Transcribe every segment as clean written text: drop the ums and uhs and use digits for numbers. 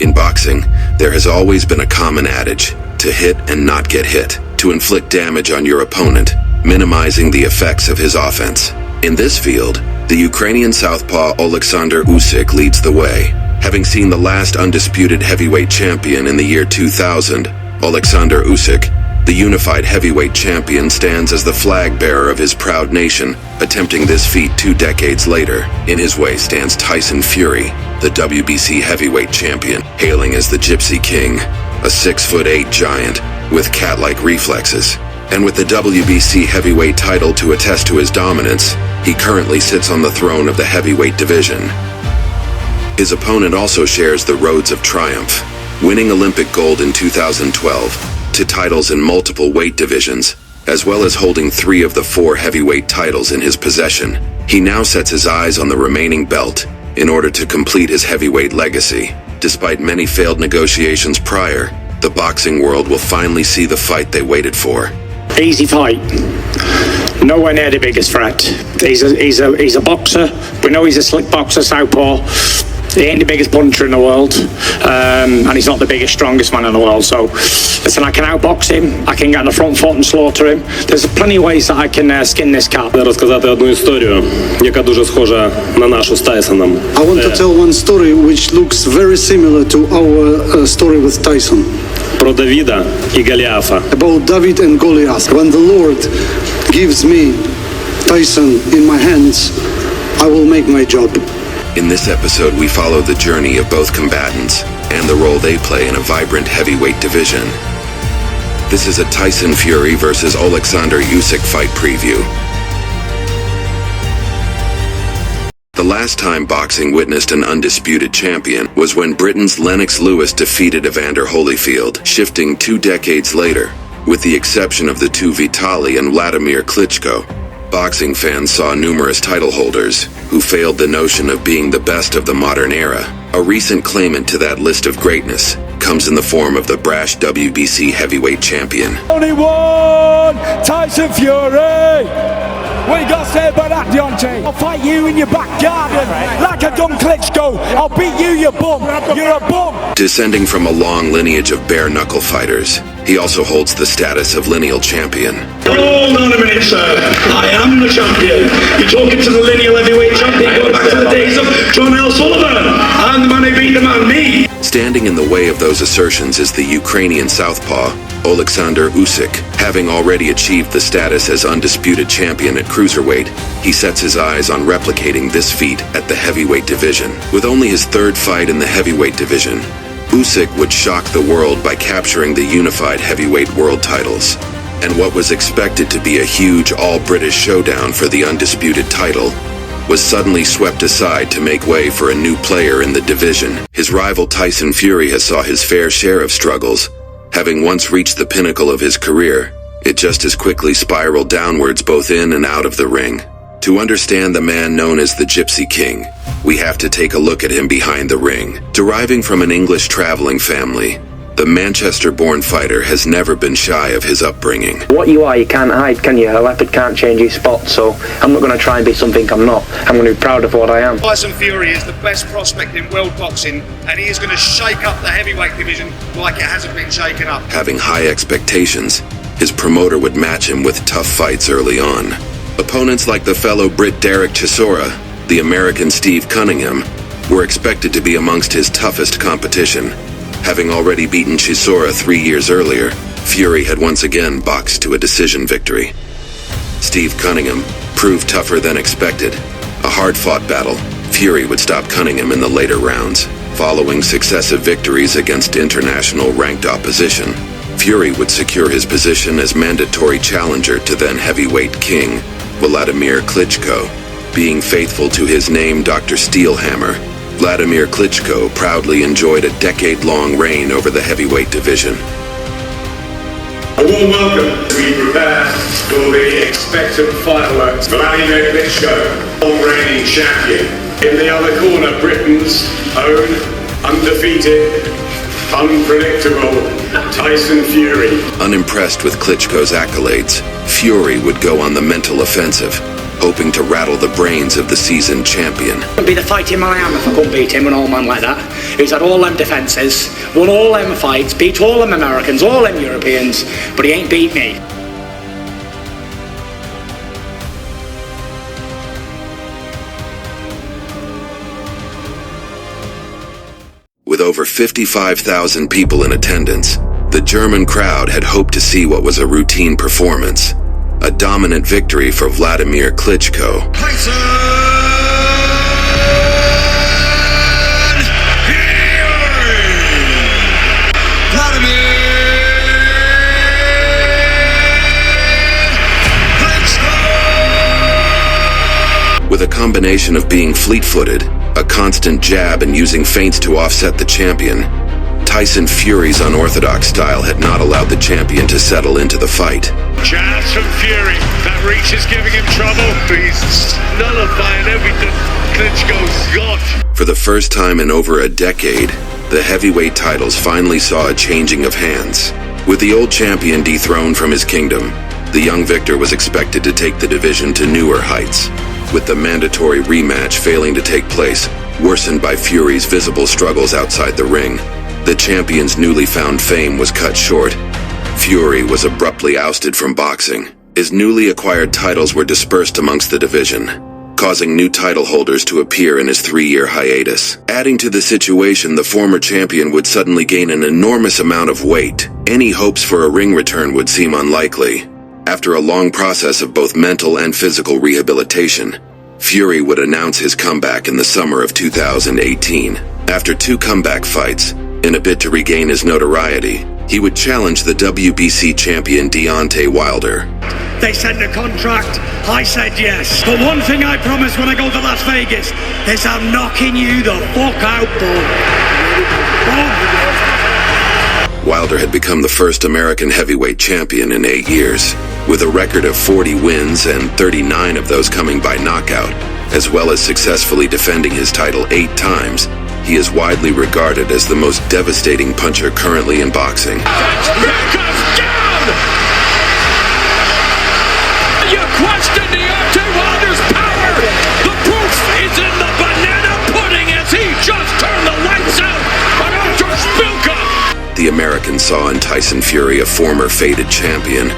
In boxing, there has always been a common adage: to hit and not get hit, to inflict damage on your opponent, minimizing the effects of his offense. In this field, the Ukrainian southpaw Oleksandr Usyk leads the way. Having seen the last undisputed heavyweight champion in the year 2000, Oleksandr Usyk, the unified heavyweight champion, stands as the flag bearer of his proud nation, attempting this feat 2 decades later. In his way stands Tyson Fury, the WBC heavyweight champion, hailing as the Gypsy King, a 6'8" giant with cat-like reflexes. And with the WBC heavyweight title to attest to his dominance, he currently sits on the throne of the heavyweight division. His opponent also shares the roads of triumph, winning Olympic gold in 2012, to titles in multiple weight divisions, as well as holding 3 of the 4 heavyweight titles in his possession. He now sets his eyes on the remaining belt in order to complete his heavyweight legacy. Despite many failed negotiations prior, the boxing world will finally see the fight they waited for. Easy fight. Nowhere near the biggest threat. He's a boxer. We know he's a slick boxer, southpaw. He ain't the biggest puncher in the world, and he's not the biggest, strongest man in the world. So, listen, I can outbox him, I can get on the front foot and slaughter him. There's plenty of ways that I can skin this cat. Розказати одну історію, яка дуже схожа на нашу з Тайсоном. I want to tell one story which looks very similar to our story with Tyson. Про Давіда і Голіафа. About David and Goliath. When the Lord gives me Tyson in my hands, I will make my job. In this episode, we follow the journey of both combatants and the role they play in a vibrant heavyweight division. This is a Tyson Fury versus Oleksandr Usyk fight preview. The last time boxing witnessed an undisputed champion was when Britain's Lennox Lewis defeated Evander Holyfield. Shifting 2 decades later, with the exception of the 2 Vitali and Vladimir Klitschko, boxing fans saw numerous title holders who failed the notion of being the best of the modern era. A recent claimant to that list of greatness comes in the form of the brash WBC heavyweight champion. Only one, Tyson Fury! What you got to say about that, Deontay? I'll fight you in your back garden like a dumb Klitschko. I'll beat you, you bum. You're a bum. Descending from a long lineage of bare-knuckle fighters, he also holds the status of lineal champion. Hold on a minute, sir. I am the champion. You're talking to the lineal heavyweight champion going back to the days of John L. Sullivan. I'm the man who beat the man, me. Standing in the way of those assertions is the Ukrainian southpaw, Oleksandr Usyk. Having already achieved the status as undisputed champion at cruiserweight, he sets his eyes on replicating this feat at the heavyweight division. With only his 3rd fight in the heavyweight division, Usyk would shock the world by capturing the unified heavyweight world titles. And what was expected to be a huge all-British showdown for the undisputed title was suddenly swept aside to make way for a new player in the division. His rival Tyson Fury has saw his fair share of struggles. Having once reached the pinnacle of his career, it just as quickly spiraled downwards both in and out of the ring. To understand the man known as the Gypsy King, we have to take a look at him behind the ring. Deriving from an English traveling family, the Manchester-born fighter has never been shy of his upbringing. What you are, you can't hide, can you? A leopard can't change his spot, so I'm not going to try and be something I'm not. I'm going to be proud of what I am. Tyson Fury is the best prospect in world boxing, and he is going to shake up the heavyweight division like it hasn't been shaken up. Having high expectations, his promoter would match him with tough fights early on. Opponents like the fellow Brit Derek Chisora, the American Steve Cunningham, were expected to be amongst his toughest competition. Having already beaten Chisora 3 years earlier, Fury had once again boxed to a decision victory. Steve Cunningham proved tougher than expected. A hard-fought battle, Fury would stop Cunningham in the later rounds. Following successive victories against international ranked opposition, Fury would secure his position as mandatory challenger to then heavyweight king, Vladimir Klitschko. Being faithful to his name, Dr. Steelhammer, Vladimir Klitschko proudly enjoyed a decade-long reign over the heavyweight division. A warm welcome. We prepare for the expectant fireworks. Vladimir Klitschko, long-reigning champion. In the other corner, Britain's own undefeated, unpredictable Tyson Fury. Unimpressed with Klitschko's accolades, Fury would go on the mental offensive. hoping to rattle the brains of the seasoned champion. I'd be the fighting man I am if I couldn't beat him, an old man like that. Who's had all them defences, won all them fights, beat all them Americans, all them Europeans, but he ain't beat me. With over 55,000 people in attendance, the German crowd had hoped to see what was a routine performance, a dominant victory for Vladimir Klitschko. Tyson Fury! With a combination of being fleet-footed, a constant jab, and using feints to offset the champion, Tyson Fury's unorthodox style had not allowed the champion to settle into the fight. Jabs from Fury. That reach is giving him trouble. He's nullifying everything Klitschko's got. For the first time in over a decade, the heavyweight titles finally saw a changing of hands. With the old champion dethroned from his kingdom, the young victor was expected to take the division to newer heights. With the mandatory rematch failing to take place, worsened by Fury's visible struggles outside the ring, the champion's newly found fame was cut short. Fury was abruptly ousted from boxing. His newly acquired titles were dispersed amongst the division, causing new title holders to appear in his 3-year hiatus. Adding to the situation, the former champion would suddenly gain an enormous amount of weight. Any hopes for a ring return would seem unlikely. After a long process of both mental and physical rehabilitation, Fury would announce his comeback in the summer of 2018. After 2 comeback fights, in a bid to regain his notoriety, he would challenge the WBC champion Deontay Wilder. They sent a contract, I said yes. But one thing I promise when I go to Las Vegas is I'm knocking you the fuck out, boy. Wilder had become the first American heavyweight champion in 8 years, with a record of 40 wins and 39 of those coming by knockout, as well as successfully defending his title 8 times. He is widely regarded as the most devastating puncher currently in boxing. You question Deontay Wilder's power. The proof is in the banana pudding as he just turned the lights out on Artur Szpilka. The American saw in Tyson Fury a former faded champion,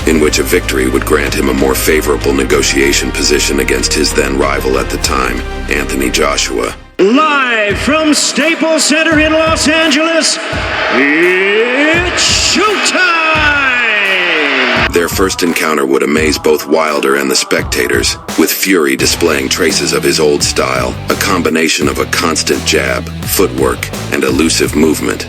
in which a victory would grant him a more favorable negotiation position against his then rival at the time, Anthony Joshua. Live from Staples Center in Los Angeles, it's showtime! Their first encounter would amaze both Wilder and the spectators, with Fury displaying traces of his old style, a combination of a constant jab, footwork, and elusive movement,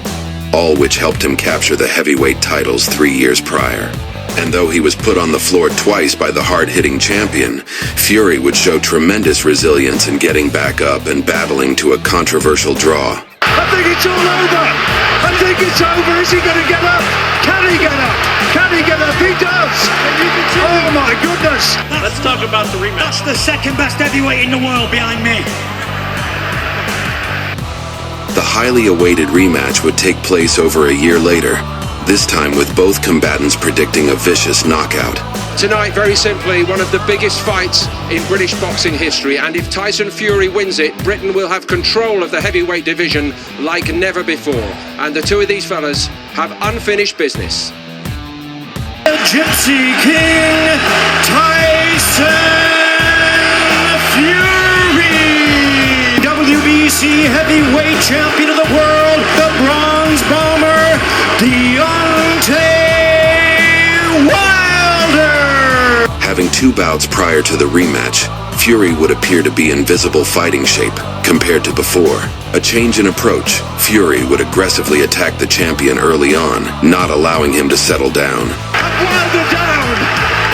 all which helped him capture the heavyweight titles 3 years prior. And though he was put on the floor twice by the hard-hitting champion, Fury would show tremendous resilience in getting back up and battling to a controversial draw. I think it's all over! I think it's over! Is he going to get up? Can he get up? Can he get up? He does! Oh my goodness! Let's talk about the rematch. That's the second best heavyweight in the world behind me. The highly awaited rematch would take place over a year later, this time with both combatants predicting a vicious knockout. Tonight, very simply, one of the biggest fights in British boxing history, and if Tyson Fury wins it, Britain will have control of the heavyweight division like never before, and the two of these fellas have unfinished business. Gypsy King Tyson Fury, WBC heavyweight champion of the world, the bronze bomber, Deontay Wilder. Having 2 bouts prior to the rematch, Fury would appear to be in visible fighting shape compared to before. A change in approach, Fury would aggressively attack the champion early on, not allowing him to settle down. Wilder down,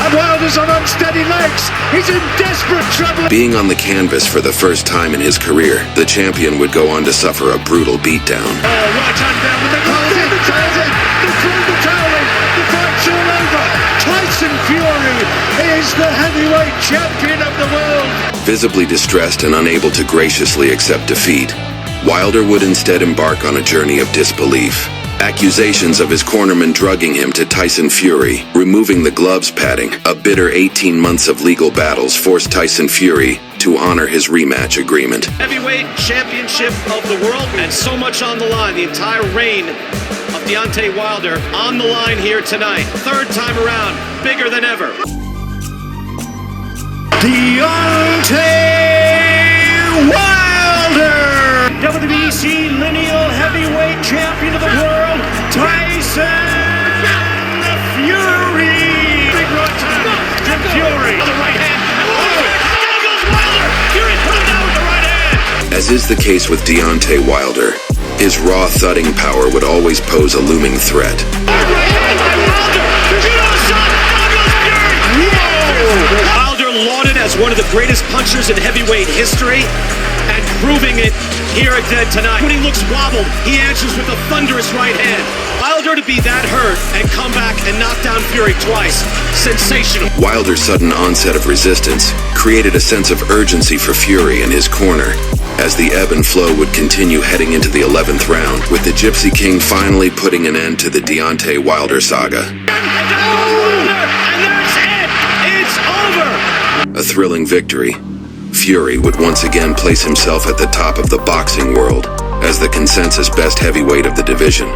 and Wilder's on unsteady legs. He's in desperate trouble. Being on the canvas for the first time in his career, the champion would go on to suffer a brutal beatdown. Right hand down with the towel in. They threw the towel in. The fight's all over. Tyson Fury is the heavyweight champion of the world. Visibly distressed and unable to graciously accept defeat, Wilder would instead embark on a journey of disbelief. Accusations of his cornerman drugging him to Tyson Fury, removing the gloves padding. A bitter 18 months of legal battles forced Tyson Fury to honor his rematch agreement. Heavyweight championship of the world, and so much on the line. The entire reign of Deontay Wilder on the line here tonight. Third time around, bigger than ever. Deontay Wilder! WBC lineal heavyweight champion of the world, Tyson Fury! Big right to Fury! The right hand. Down goes Wilder! Fury put him down with the right hand! As is the case with Deontay Wilder, his raw thudding power would always pose a looming threat. Wilder lauded as one of the greatest punchers in heavyweight history, and proving it here again tonight. When he looks wobbled, he answers with a thunderous right hand. Wilder to be that hurt and come back and knock down Fury twice. Sensational. Wilder's sudden onset of resistance created a sense of urgency for Fury in his corner, as the ebb and flow would continue heading into the 11th round, with the Gypsy King finally putting an end to the Deontay Wilder saga. A thrilling victory. Fury would once again place himself at the top of the boxing world as the consensus best heavyweight of the division.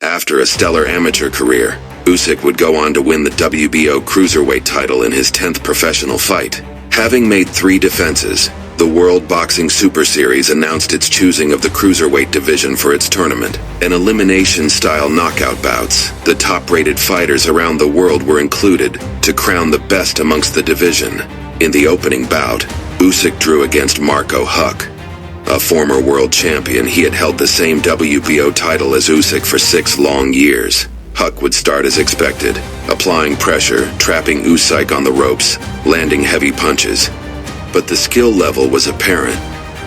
After a stellar amateur career, Usyk would go on to win the WBO cruiserweight title in his 10th professional fight. Having made 3 defenses, the World Boxing Super Series announced its choosing of the cruiserweight division for its tournament. In elimination-style knockout bouts, the top-rated fighters around the world were included to crown the best amongst the division. In the opening bout, Usyk drew against Marco Huck. A former world champion, he had held the same WBO title as Usyk for 6 long years. Huck would start as expected, applying pressure, trapping Usyk on the ropes, landing heavy punches. But the skill level was apparent,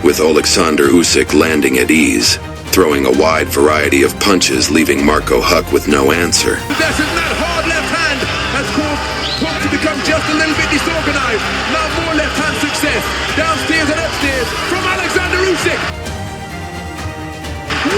with Oleksandr Usyk landing at ease, throwing a wide variety of punches, leaving Marco Huck with no answer. That hard left hand has caused Huck to become just a little bit disorganized. Now more left hand success, downstairs and upstairs from Oleksandr Usyk.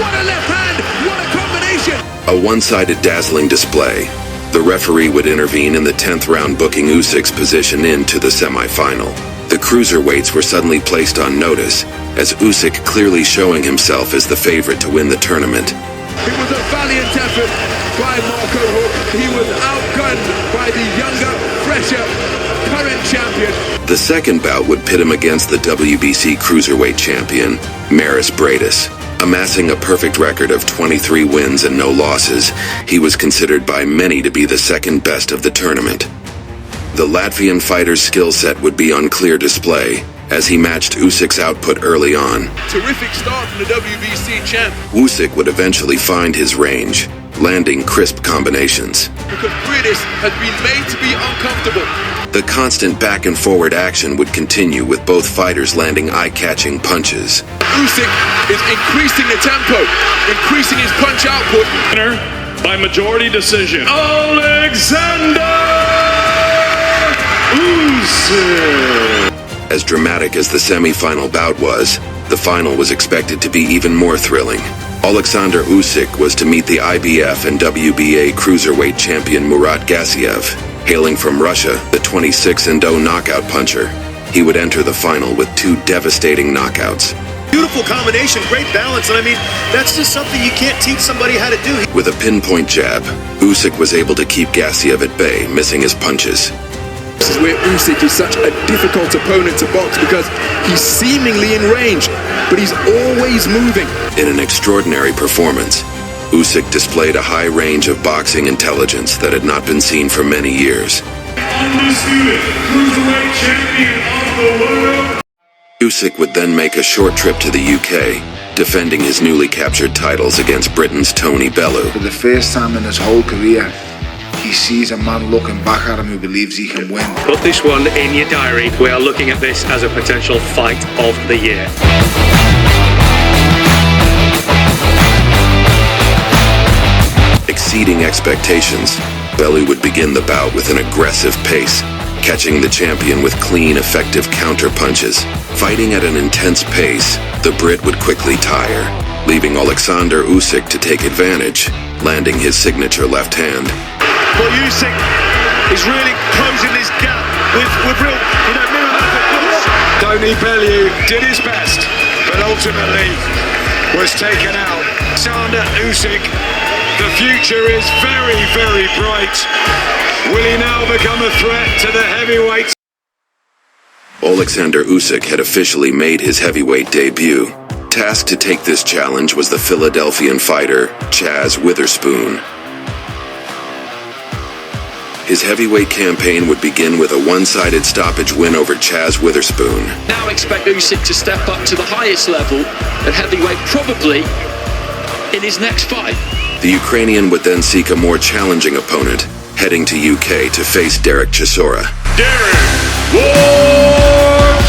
What a left hand, what a combination! A one-sided dazzling display. The referee would intervene in the 10th round, booking Usyk's position into the semi-final. The cruiserweights were suddenly placed on notice, as Usyk clearly showing himself as the favorite to win the tournament. It was a valiant effort by Marco Huck. He was outgunned by the younger, fresher, current champion. The second bout would pit him against the WBC cruiserweight champion, Maris Bradis. Amassing a perfect record of 23 wins and no losses, he was considered by many to be the second best of the tournament. The Latvian fighter's skill set would be on clear display, as he matched Usyk's output early on. Terrific start from the WBC champ. Usyk would eventually find his range, landing crisp combinations. Because Bradis has been made to be uncomfortable. The constant back and forward action would continue, with both fighters landing eye-catching punches. Usyk is increasing the tempo, increasing his punch output. Winner by majority decision, Oleksandr Usyk. As dramatic as the semi-final bout was, the final was expected to be even more thrilling. Oleksandr Usyk was to meet the IBF and WBA cruiserweight champion Murat Gassiev. Hailing from Russia, the 26-0 knockout puncher, he would enter the final with 2 devastating knockouts. Beautiful combination, great balance, and I mean, that's just something you can't teach somebody how to do. With a pinpoint jab, Usyk was able to keep Gassiev at bay, missing his punches. This is where Usyk is such a difficult opponent to box, because he's seemingly in range, but he's always moving. In an extraordinary performance, Usyk displayed a high range of boxing intelligence that had not been seen for many years. Undisputed cruiserweight champion of the world. Usyk would then make a short trip to the UK, defending his newly captured titles against Britain's Tony Bellew. For the first time in his whole career, he sees a man looking back at him who believes he can win. Put this one in your diary. We are looking at this as a potential fight of the year. Exceeding expectations, Bellew would begin the bout with an aggressive pace, catching the champion with clean, effective counter punches. Fighting at an intense pace, the Brit would quickly tire, leaving Oleksandr Usyk to take advantage, landing his signature left hand. Well, Usyk is really closing this gap with real, minimum effort. Tony Bellew did his best, but ultimately was taken out. Oleksandr Usyk, the future is very, very bright. Will he now become a threat to the heavyweights? Oleksandr Usyk had officially made his heavyweight debut. Tasked to take this challenge was the Philadelphian fighter, Chaz Witherspoon. His heavyweight campaign would begin with a one-sided stoppage win over Chaz Witherspoon. Now expect Usyk to step up to the highest level at heavyweight, probably in his next fight. The Ukrainian would then seek a more challenging opponent, heading to UK to face Derek Chisora.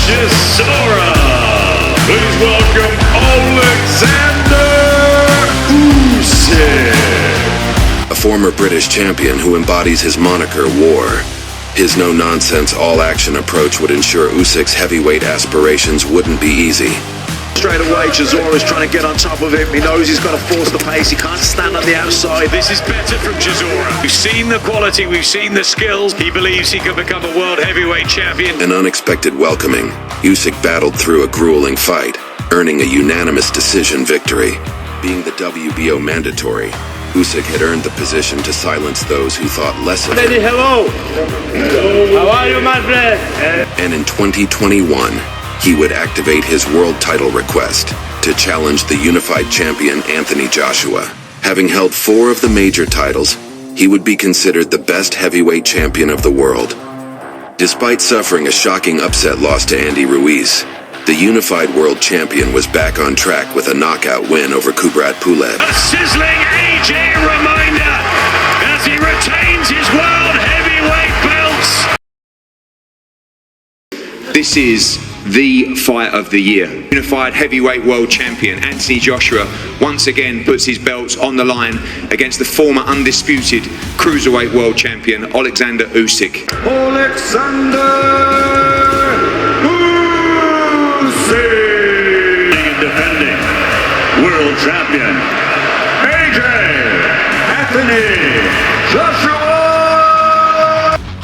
Chisora! Please welcome Oleksandr Usyk! A former British champion who embodies his moniker, War. His no-nonsense, all-action approach would ensure Usyk's heavyweight aspirations wouldn't be easy. Straight away, Chisora's trying to get on top of him. He knows he's got to force the pace. He can't stand on the outside. This is better from Chisora. We've seen the quality, we've seen the skills. He believes he can become a world heavyweight champion. An unexpected welcoming, Usyk battled through a grueling fight, earning a unanimous decision victory. Being the WBO mandatory, Usyk had earned the position to silence those who thought less of him. Hello. How are you, my friend? And in 2021, he would activate his world title request to challenge the unified champion Anthony Joshua. Having held 4 of the major titles, he would be considered the best heavyweight champion of the world. Despite suffering a shocking upset loss to Andy Ruiz, the unified world champion was back on track with a knockout win over Kubrat Pulev. A sizzling AJ reminder as he retains his world heavyweight belts. This is the fight of the year. Unified heavyweight world champion Anthony Joshua once again puts his belts on the line against the former undisputed cruiserweight world champion Oleksandr Usyk. Oleksandr Usyk, defending world champion AJ Anthony Joshua.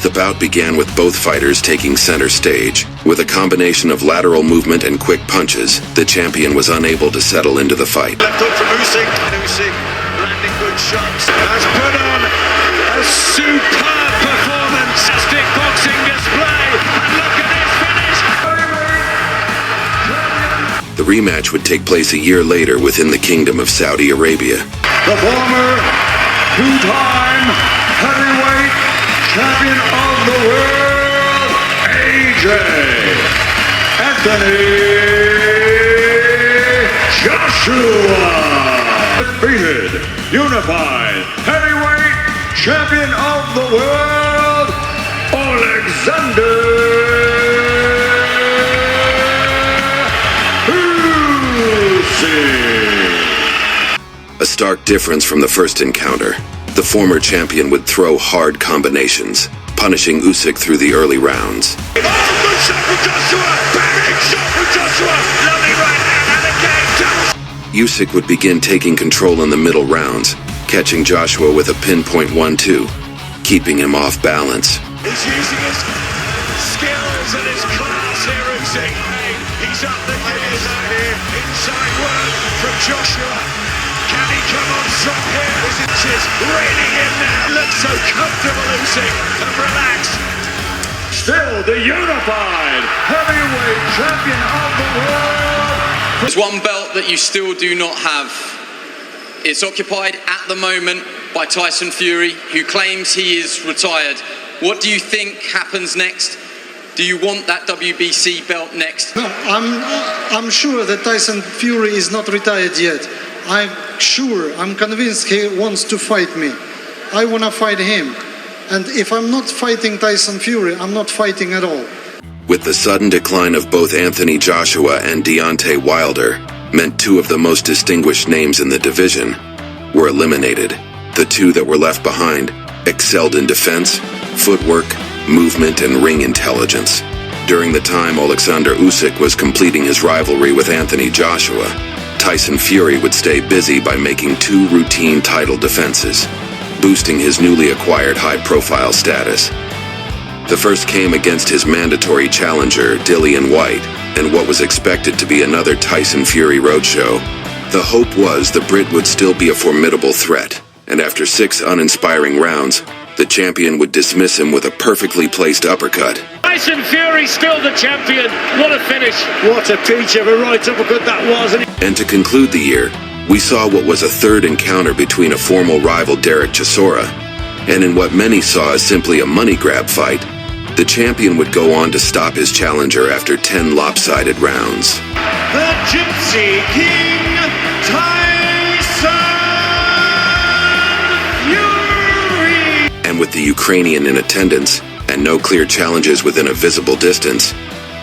The bout began with both fighters taking center stage. With a combination of lateral movement and quick punches, the champion was unable to settle into the fight. Left hook from Usyk. Usyk landing good shots. Has put on a superb performance. Fantastic boxing display. And look at his finish. The rematch would take place a year later within the Kingdom of Saudi Arabia. The former two-time heavyweight champion of the world, AJ Anthony Joshua. Defeated unified heavyweight champion of the world, Oleksandr Usyk. A stark difference from the first encounter. The former champion would throw hard combinations, punishing Usyk through the early rounds. Oh, good shot from Joshua! Bang shot from Joshua! Lovely right hand and again, Usyk would begin taking control in the middle rounds, catching Joshua with a pinpoint 1-2, keeping him off balance. He's using his skills and his class here, Usyk. He's up the gears out here. Inside work from Joshua. Can he come on strong here? Is raining in now. Looks so comfortable, Usyk, and relaxed. Still the unified heavyweight champion of the world. There's one belt that you still do not have. It's occupied at the moment by Tyson Fury, who claims he is retired. What do you think happens next? Do you want that WBC belt next? No, I'm sure that Tyson Fury is not retired yet. I'm convinced he wants to fight me. I want to fight him. And if I'm not fighting Tyson Fury, I'm not fighting at all. With the sudden decline of both Anthony Joshua and Deontay Wilder, meant 2 of the most distinguished names in the division were eliminated. The 2 that were left behind excelled in defense, footwork, movement, and ring intelligence. During the time Oleksandr Usyk was completing his rivalry with Anthony Joshua, Tyson Fury would stay busy by making 2 routine title defenses, boosting his newly acquired high-profile status. The first came against his mandatory challenger, Dillian Whyte, and what was expected to be another Tyson Fury roadshow. The hope was the Brit would still be a formidable threat, and after 6 uninspiring rounds, the champion would dismiss him with a perfectly placed uppercut. Tyson Fury still the champion. What a finish. What a peach of a right uppercut that was. And to conclude the year, we saw what was a third encounter between a formal rival Derek Chisora, and in what many saw as simply a money grab fight, the champion would go on to stop his challenger after 10 lopsided rounds. The Gypsy King, Tyson Fury! And with the Ukrainian in attendance, and no clear challenges within a visible distance,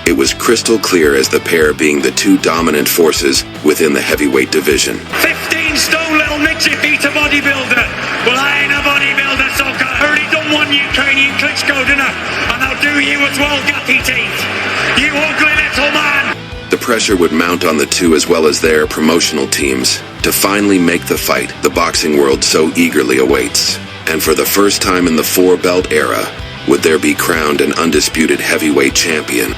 it was crystal clear as the pair being the 2 dominant forces within the heavyweight division. 15 stone little midget beat a bodybuilder. Well, I ain't a bodybuilder, so I already done one Ukrainian Klitschko dinner, and I'll do you as well, Gutty Teeth. You ugly little man! The pressure would mount on the 2 as well as their promotional teams to finally make the fight the boxing world so eagerly awaits. And for the first time in the 4-belt era, would there be crowned an undisputed heavyweight champion.